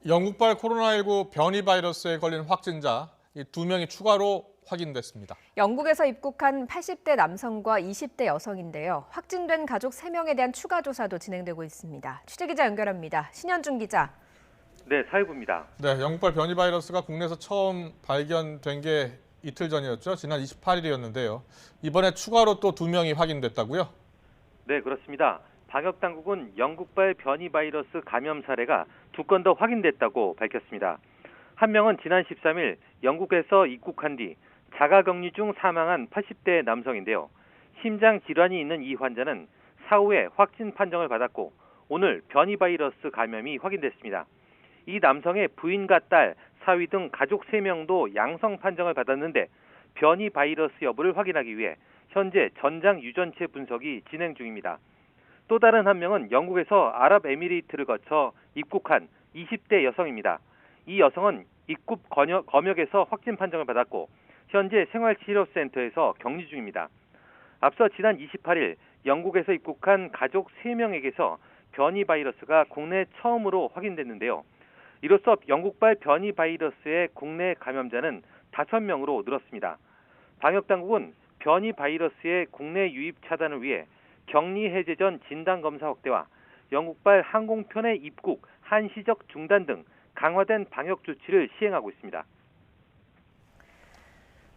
영국발 코로나19 변이 바이러스에 걸린 확진자 이 2명이 추가로 확인됐습니다. 영국에서 입국한 80대 남성과 20대 여성인데요. 확진된 가족 3명에 대한 추가 조사도 진행되고 있습니다. 취재기자 연결합니다. 신현준 기자. 네, 사회부입니다. 네, 영국발 변이 바이러스가 국내에서 처음 발견된 게 이틀 전이었죠. 지난 28일이었는데요. 이번에 추가로 또 2명이 확인됐다고요? 네, 그렇습니다. 방역당국은 영국발 변이 바이러스 감염 사례가 2건 더 확인됐다고 밝혔습니다. 한 명은 지난 13일 영국에서 입국한 뒤 자가격리 중 사망한 80대 남성인데요. 심장 질환이 있는 이 환자는 사후에 확진 판정을 받았고 오늘 변이 바이러스 감염이 확인됐습니다. 이 남성의 부인과 딸, 사위 등 가족 3명도 양성 판정을 받았는데 변이 바이러스 여부를 확인하기 위해 현재 전장 유전체 분석이 진행 중입니다. 또 다른 한 명은 영국에서 아랍에미리트를 거쳐 입국한 20대 여성입니다. 이 여성은 입국 검역에서 확진 판정을 받았고 현재 생활치료센터에서 격리 중입니다. 앞서 지난 28일 영국에서 입국한 가족 3명에게서 변이 바이러스가 국내 처음으로 확인됐는데요. 이로써 영국발 변이 바이러스의 국내 감염자는 5명으로 늘었습니다. 방역당국은 변이 바이러스의 국내 유입 차단을 위해 격리 해제 전 진단검사 확대와 영국발 항공편의 입국, 한시적 중단 등 강화된 방역 조치를 시행하고 있습니다.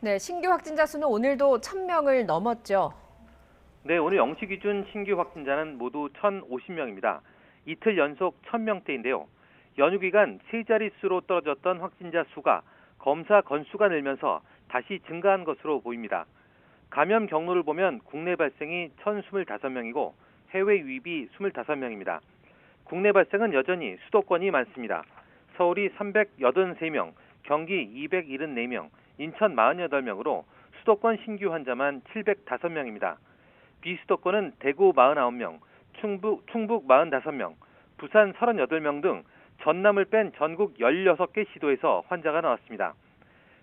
네, 신규 확진자 수는 오늘도 1,000명을 넘었죠. 네, 오늘 0시 기준 신규 확진자는 모두 1,050명입니다. 이틀 연속 1,000명대인데요. 연휴 기간 세 자릿수로 떨어졌던 확진자 수가 검사 건수가 늘면서 다시 증가한 것으로 보입니다. 감염 경로를 보면 국내 발생이 1,025명이고 해외 유입이 25명입니다. 국내 발생은 여전히 수도권이 많습니다. 서울이 383명, 경기 274명, 인천 48명으로 수도권 신규 환자만 705명입니다. 비수도권은 대구 49명, 충북 45명, 부산 38명 등 전남을 뺀 전국 16개 시도에서 환자가 나왔습니다.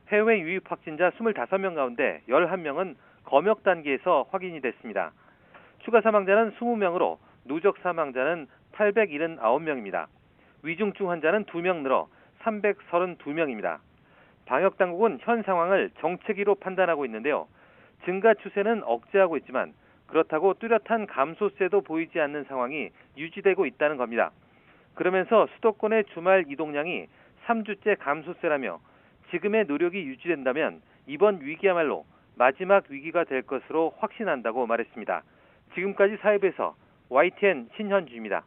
해외 유입 확진자 25명 가운데 11명은 검역 단계에서 확인이 됐습니다. 추가 사망자는 20명으로 누적 사망자는 879명입니다. 위중증 환자는 2명 늘어 332명입니다. 방역당국은 현 상황을 정체기로 판단하고 있는데요. 증가 추세는 억제하고 있지만 그렇다고 뚜렷한 감소세도 보이지 않는 상황이 유지되고 있다는 겁니다. 그러면서 수도권의 주말 이동량이 3주째 감소세라며 지금의 노력이 유지된다면 이번 위기야말로 마지막 위기가 될 것으로 확신한다고 말했습니다. 지금까지 사회부에서 YTN 신현주입니다.